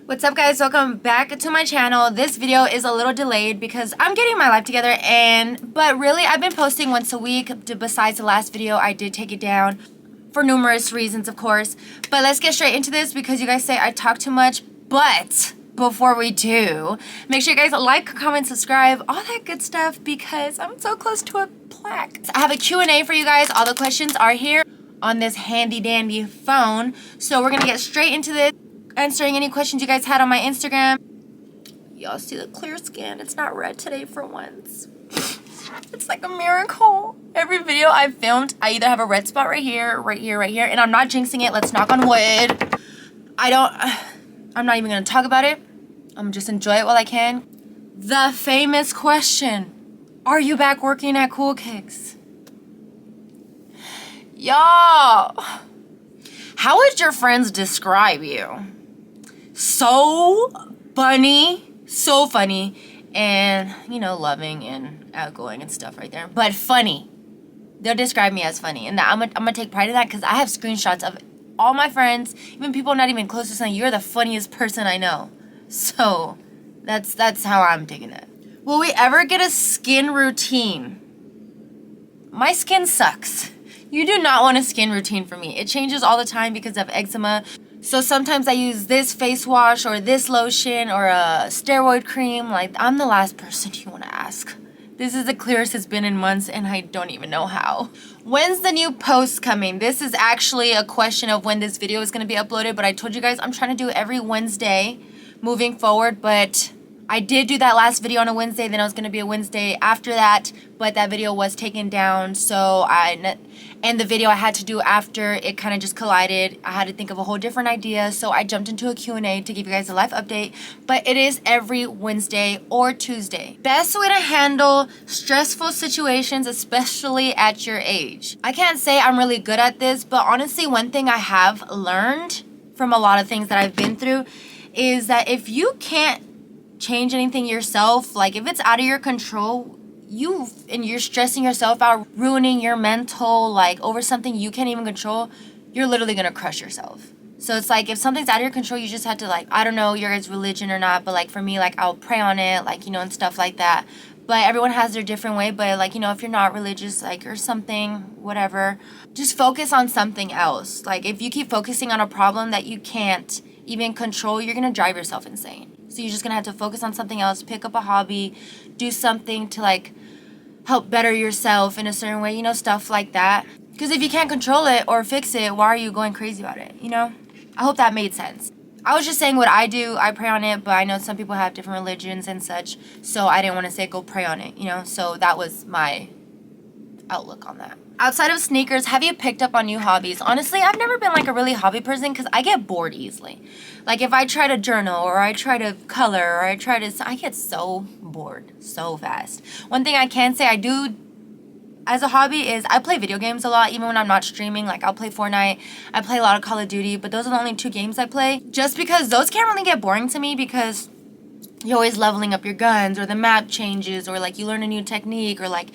What's up, guys? Welcome back to my channel. This video is a little delayed because I'm getting my life together, but really I've been posting once a week. Besides the last video, I did take it down for numerous reasons, of course. But let's get straight into this because you guys say I talk too much. But before we do, make sure you guys like, comment, subscribe, all that good stuff because I'm so close to a plaque. I have a Q&A for you guys. All the questions are here on this handy dandy phone. So we're gonna get straight into this. Answering any questions you guys had on my Instagram. Y'all see the clear skin? It's not red today for once. It's like a miracle. Every video I've filmed, I either have a red spot right here, right here, right here, and I'm not jinxing it. Let's knock on wood. I'm not even gonna talk about it. I'm just enjoy it while I can. The famous question, are you back working at Cool Kicks? Y'all, how would your friends describe you? So funny, and you know, loving and outgoing and stuff right there, but funny. They'll describe me as funny, and I'm gonna take pride in that because I have screenshots of all my friends, even people not even close to saying you're the funniest person I know. So that's how I'm taking it. Will we ever get a skin routine? My skin sucks. You do not want a skin routine for me. It changes all the time because of eczema. So sometimes I use this face wash or this lotion or a steroid cream. Like, I'm the last person you want to ask. This is the clearest it's been in months and I don't even know how. When's the new post coming? This is actually a question of when this video is going to be uploaded, but I told you guys I'm trying to do it every Wednesday moving forward, but I did do that last video on a Wednesday, then it was going to be a Wednesday after that, but that video was taken down, and the video I had to do after, it kind of just collided. I had to think of a whole different idea, so I jumped into a Q&A to give you guys a live update, but it is every Wednesday or Tuesday. Best way to handle stressful situations, especially at your age. I can't say I'm really good at this, but honestly, one thing I have learned from a lot of things that I've been through is that if you can't change anything yourself, like if it's out of your control, you're stressing yourself out, ruining your mental, like over something you can't even control, you're literally gonna crush yourself. So it's like if something's out of your control, you just have to, like, I don't know your guys' religion or not, but like for me, like I'll pray on it, like, you know, and stuff like that. But everyone has their different way. But like, you know, if you're not religious, like, or something, whatever, just focus on something else. Like if you keep focusing on a problem that you can't even control, you're gonna drive yourself insane. So you're just gonna have to focus on something else, pick up a hobby, do something to like help better yourself in a certain way, you know, stuff like that. Because if you can't control it or fix it, why are you going crazy about it, you know? I hope that made sense. I was just saying what I do, I pray on it, but I know some people have different religions and such, so I didn't want to say go pray on it, you know? So that was my outlook on that. Outside of sneakers, have you picked up on new hobbies? Honestly, I've never been like a really hobby person because I get bored easily. Like if I try to journal or I try to color or I get so bored so fast. One thing I can say I do as a hobby is I play video games a lot, even when I'm not streaming. Like I'll play Fortnite, I play a lot of Call of Duty, but those are the only two games I play. Just because those can't really get boring to me because you're always leveling up your guns, or the map changes, or like you learn a new technique, or like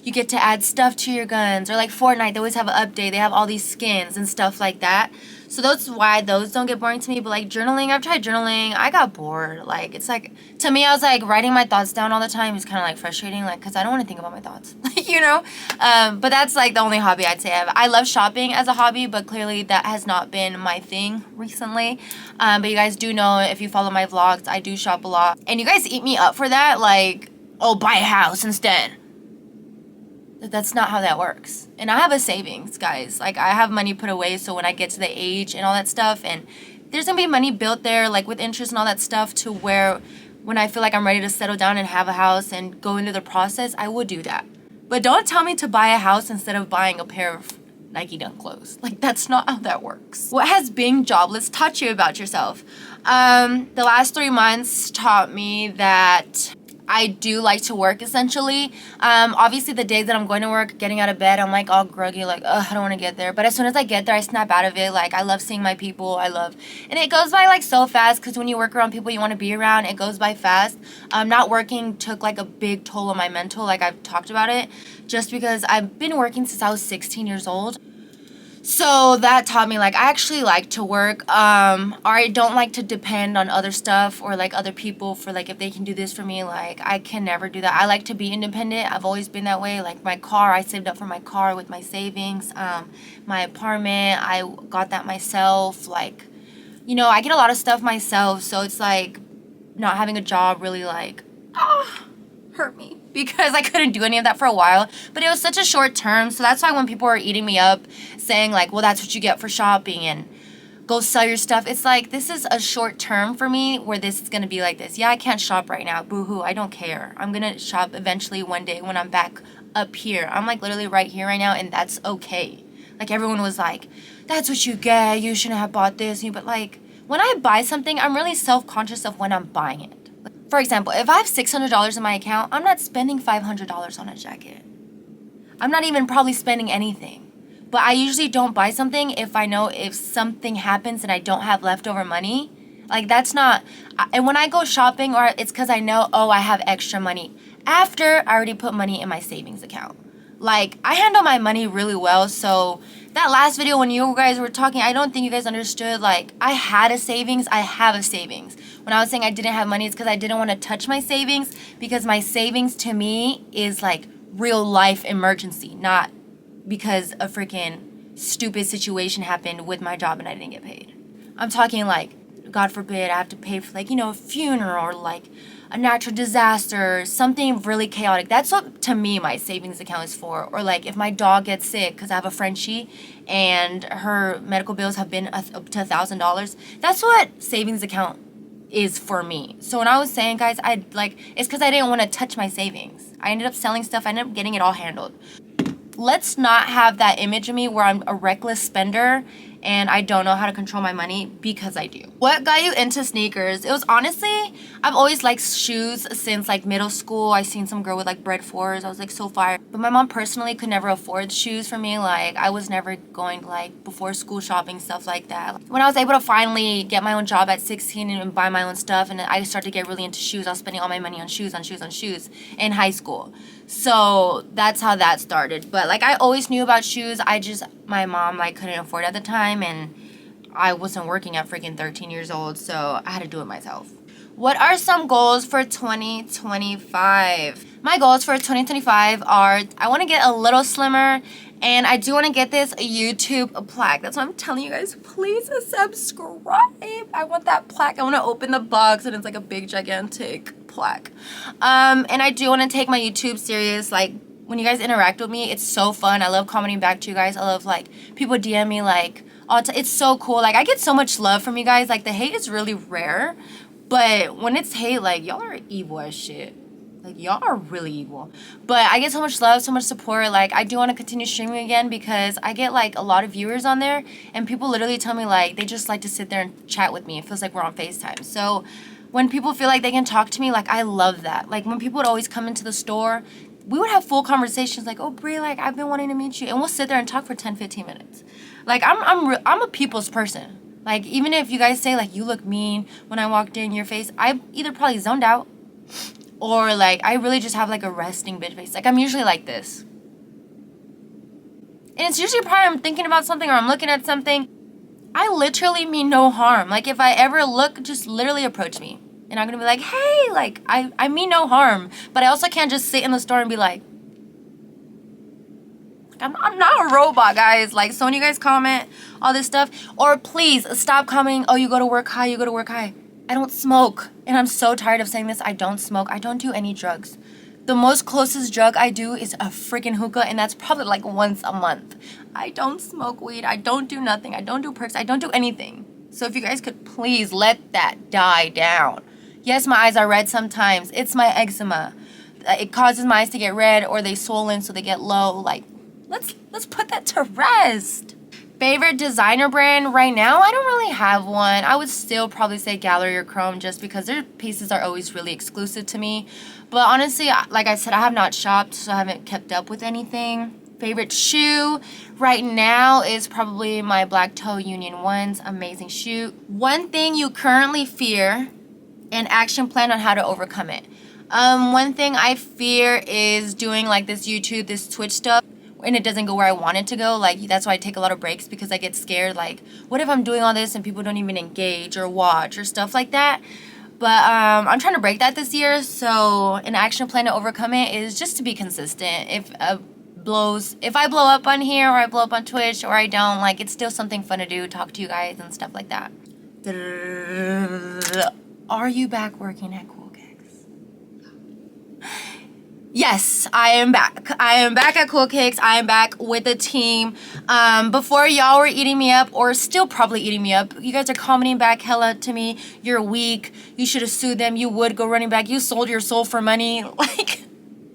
you get to add stuff to your guns, or like Fortnite, they always have an update, they have all these skins and stuff like that. So that's why those don't get boring to me. But like journaling, I've tried journaling, I got bored. Like it's like, to me, I was like writing my thoughts down all the time is kind of like frustrating, like because I don't want to think about my thoughts, you know. But that's like the only hobby I'd say I have. I love shopping as a hobby, but clearly that has not been my thing recently. But you guys do know, if you follow my vlogs, I do shop a lot, and you guys eat me up for that. Like, oh, buy a house instead. That's not how that works. And I have a savings, guys. Like I have money put away, so when I get to the age and all that stuff, and there's gonna be money built there, like with interest and all that stuff, to where when I feel like I'm ready to settle down and have a house and go into the process, I would do that. But don't tell me to buy a house instead of buying a pair of Nike Dunk clothes. Like that's not how that works. What has being jobless taught you about yourself? The last 3 months taught me that I do like to work, essentially. Obviously the days that I'm going to work, getting out of bed, I'm like all groggy, like, ugh, I don't want to get there. But as soon as I get there, I snap out of it. Like, I love seeing my people. And it goes by like so fast, because when you work around people you want to be around, it goes by fast. Not working took like a big toll on my mental, like I've talked about it, just because I've been working since I was 16 years old. So that taught me, like, I actually like to work, or I don't like to depend on other stuff or like other people for like if they can do this for me. Like, I can never do that. I like to be independent. I've always been that way. Like my car, I saved up for my car with my savings. My apartment, I got that myself. Like, you know, I get a lot of stuff myself, so it's like not having a job really like hurt me because I couldn't do any of that for a while. But it was such a short term, so that's why when people were eating me up saying like, well, that's what you get for shopping and go sell your stuff, it's like, this is a short term for me where this is gonna be like this. Yeah, I can't shop right now, boo-hoo, I don't care. I'm gonna shop eventually one day when I'm back up here. I'm like literally right here right now, and that's okay. Like, everyone was like, that's what you get, you shouldn't have bought this. But like, when I buy something, I'm really self-conscious of when I'm buying it. For example, if I have $600 in my account, I'm not spending $500 on a jacket. I'm not even probably spending anything. But I usually don't buy something if I know if something happens and I don't have leftover money. Like, that's not... And when I go shopping, or it's because I know, oh, I have extra money after I already put money in my savings account. Like, I handle my money really well, so that last video when you guys were talking, I don't think you guys understood. Like, I had a savings, I have a savings. When I was saying I didn't have money, it's because I didn't want to touch my savings, because my savings to me is like real life emergency, not because a freaking stupid situation happened with my job and I didn't get paid. I'm talking like, God forbid, I have to pay for like, you know, a funeral or like a natural disaster, something really chaotic. That's what, to me, my savings account is for. Or like if my dog gets sick, because I have a Frenchie and her medical bills have been up to $1,000. That's what savings account is for me. So when I was saying, guys, it's because I didn't want to touch my savings. I ended up selling stuff. I ended up getting it all handled. Let's not have that image of me where I'm a reckless spender and I don't know how to control my money, because I do. What got you into sneakers? It was honestly, I've always liked shoes since like middle school. I seen some girl with like bread fours. I was like, so fire. But my mom personally could never afford shoes for me. Like, I was never going like before school shopping, stuff like that. When I was able to finally get my own job at 16 and buy my own stuff, and I started to get really into shoes, I was spending all my money on shoes in high school. So that's how that started. But like, I always knew about shoes. My mom like couldn't afford it at the time, and I wasn't working at freaking 13 years old, so I had to do it myself. What are some goals for 2025? My goals for 2025 are, I want to get a little slimmer, and I do want to get this YouTube plaque. That's why I'm telling you guys, please subscribe. I want that plaque. I want to open the box and it's like a big gigantic plaque. And I do want to take my YouTube serious. Like, when you guys interact with me, it's so fun. I love commenting back to you guys. I love like people DM me like it's so cool. Like, I get so much love from you guys. Like, the hate is really rare, but when it's hate, like, y'all are evil as shit. Like, y'all are really evil. But I get so much love, so much support. Like, I do want to continue streaming again because I get like a lot of viewers on there, and people literally tell me like they just like to sit there and chat with me. It feels like we're on FaceTime. So when people feel like they can talk to me, like, I love that. Like, when people would always come into the store, we would have full conversations like, oh, Bri, like, I've been wanting to meet you. And we'll sit there and talk for 10, 15 minutes. Like, I'm a people's person. Like, even if you guys say, like, you look mean when I walked in your face, I either probably zoned out or, like, I really just have, like, a resting bitch face. Like, I'm usually like this. And it's usually probably I'm thinking about something or I'm looking at something. I literally mean no harm. Like, if I ever look, just literally approach me. And I'm going to be like, hey, like, I mean no harm. But I also can't just sit in the store and be like, I'm not a robot, guys. Like, so when you guys comment all this stuff, or please stop commenting, oh, you go to work high, you go to work high. I don't smoke. And I'm so tired of saying this. I don't smoke. I don't do any drugs. The most closest drug I do is a freaking hookah, and that's probably like once a month. I don't smoke weed. I don't do nothing. I don't do perks. I don't do anything. So if you guys could please let that die down. Yes, my eyes are red sometimes. It's my eczema. It causes my eyes to get red, or they swollen so they get low. Like, let's put that to rest. Favorite designer brand right now? I don't really have one. I would still probably say Gallery or Chrome, just because their pieces are always really exclusive to me. But honestly, like I said, I have not shopped, so I haven't kept up with anything. Favorite shoe right now is probably my Black Toe Union 1s. Amazing shoe. One thing you currently fear and action plan on how to overcome it. One thing I fear is doing like this YouTube, this Twitch stuff and it doesn't go where I want it to go. Like, that's why I take a lot of breaks, because I get scared. Like, what if I'm doing all this and people don't even engage or watch or stuff like that? But I'm trying to break that this year. So an action plan to overcome it is just to be consistent. If I blow up on here, or I blow up on Twitch, or I don't, like, it's still something fun to do, talk to you guys and stuff like that. Are you back working at Cool Kicks? Yes, I am back. I am back at Cool Kicks. I am back with the team. Before, y'all were eating me up, or still probably eating me up. You guys are commenting back hella to me. You're weak. You should have sued them. You would go running back. You sold your soul for money. Like,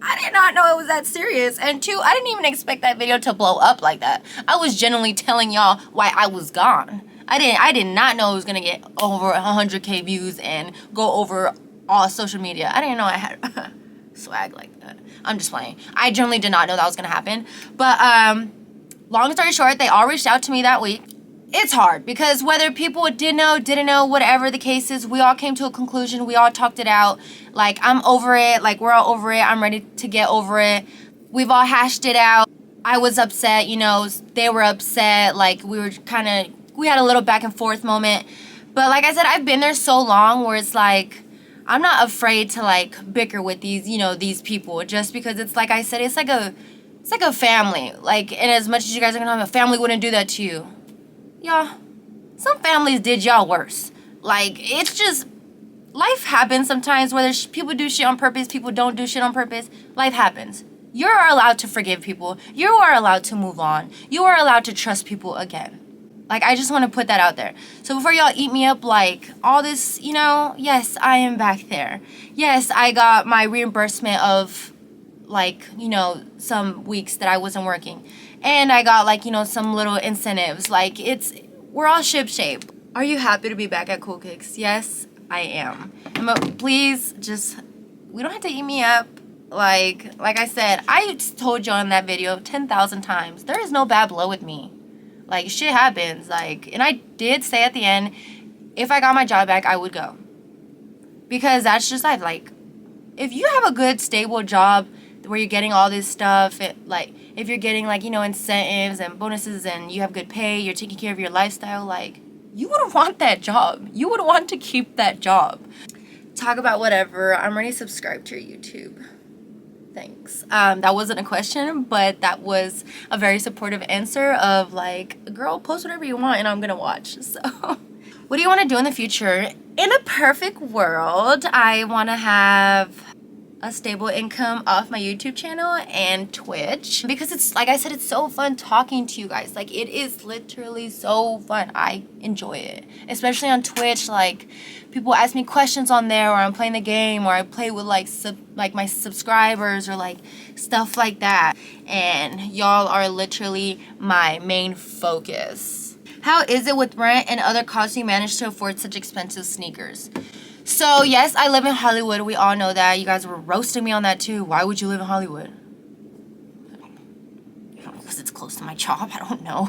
I did not know it was that serious. And two, I didn't even expect that video to blow up like that. I was genuinely telling y'all why I was gone. I did not know it was gonna get over 100K views and go over all social media. I didn't know I had swag like that. I'm just playing. I generally did not know that was gonna happen. But long story short, they all reached out to me that week. It's hard because whether people did know, didn't know, whatever the case is, we all came to a conclusion. We all talked it out. Like, I'm over it. Like, we're all over it. I'm ready to get over it. We've all hashed it out. I was upset, you know, they were upset. Like, we had a little back and forth moment. But like I said, I've been there so long where it's like, I'm not afraid to, like, bicker with these, you know, these people, just because it's like I said, it's like a family. Like, and as much as you guys are gonna have a family, wouldn't do that to you. Y'all, some families did y'all worse. Like, it's just, life happens sometimes, whether people do shit on purpose, people don't do shit on purpose. Life happens. You are allowed to forgive people. You are allowed to move on. You are allowed to trust people again. Like, I just want to put that out there. So before y'all eat me up, like, all this, you know, yes, I am back there. Yes, I got my reimbursement of, like, you know, some weeks that I wasn't working. And I got, like, you know, some little incentives. Like, we're all shipshape. Are you happy to be back at Cool Kicks? Yes, I am. But please, just, we don't have to eat me up. Like I said, I told you on that video 10,000 times, there is no bad blood with me. Like, shit happens. Like, and I did say at the end, if I got my job back, I would go. Because that's just life. Like, if you have a good, stable job where you're getting all this stuff, like, if you're getting, like, you know, incentives and bonuses and you have good pay, you're taking care of your lifestyle, like, you would want that job. You would want to keep that job. Talk about whatever. I'm already subscribed to your YouTube. Thanks. That wasn't a question, but that was a very supportive answer of, like, girl, post whatever you want and I'm gonna watch. So what do you want to do in the future? In a perfect world, I want to have a stable income off my YouTube channel and Twitch, because it's, like I said, it's so fun talking to you guys. Like, it is literally so fun. I enjoy it, especially on Twitch. Like, people ask me questions on there, or I'm playing the game, or I play with, like, my subscribers, or, like, stuff like that. And y'all are literally my main focus. How is it with rent and other costs you manage to afford such expensive sneakers? So, yes, I live in Hollywood. We all know that. You guys were roasting me on that, too. Why would you live in Hollywood? Because it's close to my job. I don't know.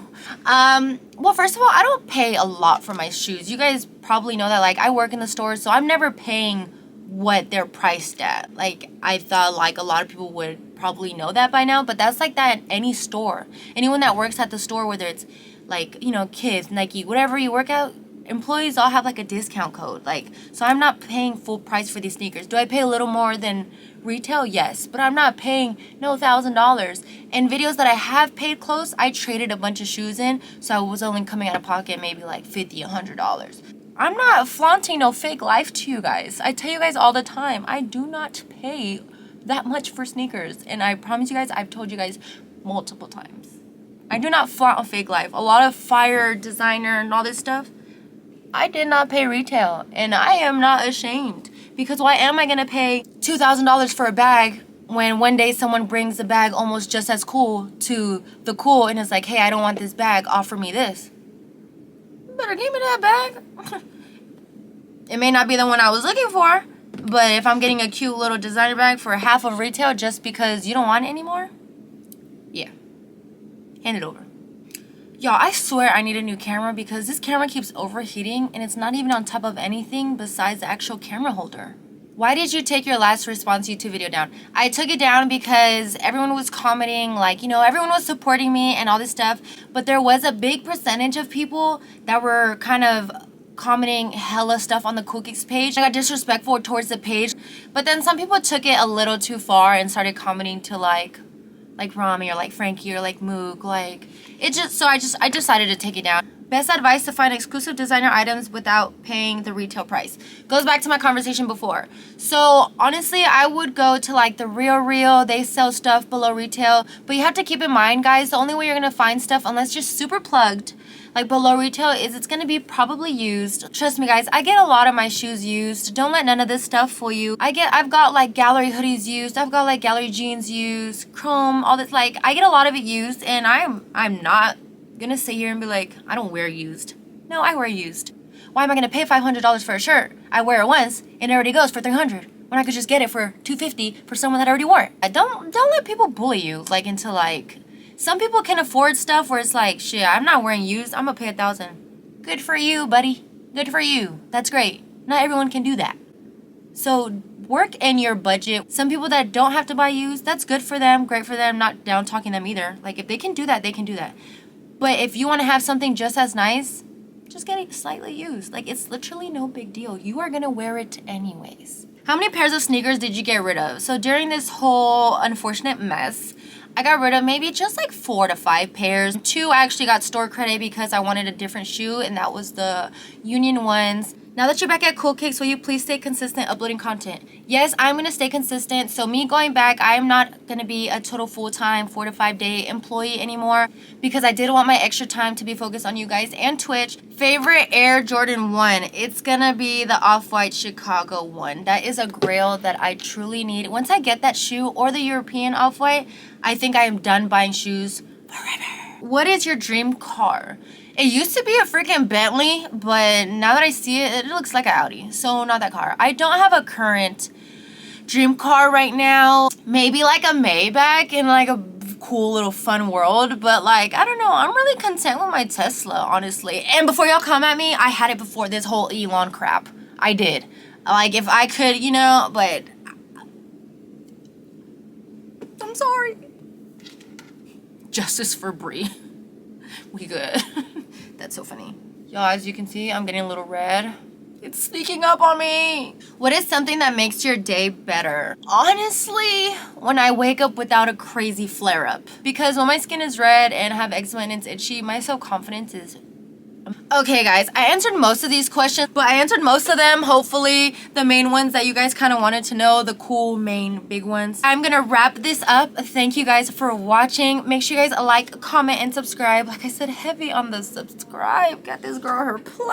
Well, first of all, I don't pay a lot for my shoes. You guys probably know that. Like, I work in the store, so I'm never paying what they're priced at. Like, I thought, like, a lot of people would probably know that by now, but that's like that at any store. Anyone that works at the store, whether it's, like, you know, kids, Nike, whatever you work at, employees all have, like, a discount code. Like, so I'm not paying full price for these sneakers. Do I pay a little more than retail? Yes, but I'm not paying no $1,000. And videos that I have paid close, I traded a bunch of shoes in, so I was only coming out of pocket maybe like $50, $100. I'm not flaunting no fake life to you guys. I tell you guys all the time, I do not pay that much for sneakers, and I promise you guys, I've told you guys multiple times, I do not flaunt a fake life. A lot of fire designer and all this stuff, I did not pay retail, and I am not ashamed, because why am I gonna pay $2,000 for a bag when one day someone brings a bag almost just as cool to the cool and it's like, hey, I don't want this bag, offer me this. You better give me that bag. It may not be the one I was looking for, but if I'm getting a cute little designer bag for half of retail just because you don't want it anymore, yeah, hand it over. Y'all, I swear I need a new camera because this camera keeps overheating and it's not even on top of anything besides the actual camera holder. Why did you take your last response YouTube video down? I took it down because everyone was commenting, like, you know, everyone was supporting me and all this stuff, but there was a big percentage of people that were kind of commenting hella stuff on the Cool Kicks page. I got disrespectful towards the page, but then some people took it a little too far and started commenting to like Rami or like Frankie or like Mook, like it just, so I decided to take it down. Best advice to find exclusive designer items without paying the retail price. Goes back to my conversation before. So honestly, I would go to like the Real. They sell stuff below retail, but you have to keep in mind, guys, the only way you're gonna find stuff, unless you're super plugged, like below retail, is it's gonna be probably used. Trust me, guys, I get a lot of my shoes used. Don't let none of this stuff fool you. I've got like gallery hoodies used. I've got like gallery jeans used, chrome, all this. Like I get a lot of it used, and I'm not gonna sit here and be like, I don't wear used. No, I wear used. Why am I gonna pay $500 for a shirt? I wear it once and it already goes for $300 when I could just get it for $250 for someone that already wore it. Don't let people bully you like into like, some people can afford stuff where it's like, shit, I'm not wearing used, I'm gonna pay $1,000. Good for you, buddy. Good for you. That's great. Not everyone can do that. So work in your budget. Some people that don't have to buy used, that's good for them, great for them, not down talking them either. Like if they can do that, they can do that. But if you want to have something just as nice, just get it slightly used. Like, it's literally no big deal. You are going to wear it anyways. How many pairs of sneakers did you get rid of? So during this whole unfortunate mess, I got rid of maybe just like 4 to 5 pairs. 2 I actually got store credit because I wanted a different shoe, and that was the Union ones. Now that you're back at Cool Kicks, will you please stay consistent uploading content? Yes, I'm going to stay consistent. So me going back, I'm not going to be a total full-time 4 to 5 day employee anymore because I did want my extra time to be focused on you guys and Twitch. Favorite Air Jordan 1? It's going to be the Off-White Chicago one. That is a grail that I truly need. Once I get that shoe or the European Off-White, I think I am done buying shoes forever. What is your dream car? It used to be a freaking Bentley, but now that I see it, it looks like an Audi. So not that car. I don't have a current dream car right now. Maybe like a Maybach in like a cool little fun world. But like, I don't know. I'm really content with my Tesla, honestly. And before y'all come at me, I had it before this whole Elon crap. I did. Like if I could, you know, but I'm sorry. Justice for Brie. We good. That's so funny. Y'all, as you can see, I'm getting a little red. It's sneaking up on me. What is something that makes your day better? Honestly, when I wake up without a crazy flare-up. Because when my skin is red and I have eczema and it's itchy, my self-confidence is... Okay, guys, I answered most of these questions, but I answered most of them, hopefully. The main ones that you guys kind of wanted to know, the cool main big ones. I'm gonna wrap this up. Thank you guys for watching. Make sure you guys like, comment, and subscribe. Like I said, heavy on the subscribe. Got this girl her plaque.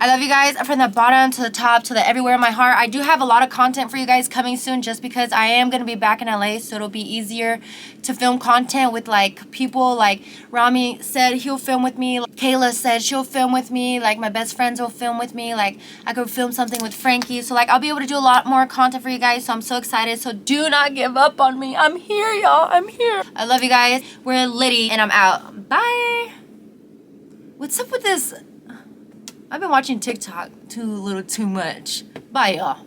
I love you guys from the bottom to the top to the everywhere in my heart. I do have a lot of content for you guys coming soon just because I am gonna be back in LA, so it'll be easier to film content with like people. Like Rami said he'll film with me, Kayla said she'll film with me, like my best friends will film with me, like I could film something with Frankie, so like I'll be able to do a lot more content for you guys, so I'm so excited. So do not give up on me. I'm here, y'all. I'm here. I love you guys. We're litty and I'm out. Bye. What's up with this? I've been watching TikTok too much. Bye, y'all.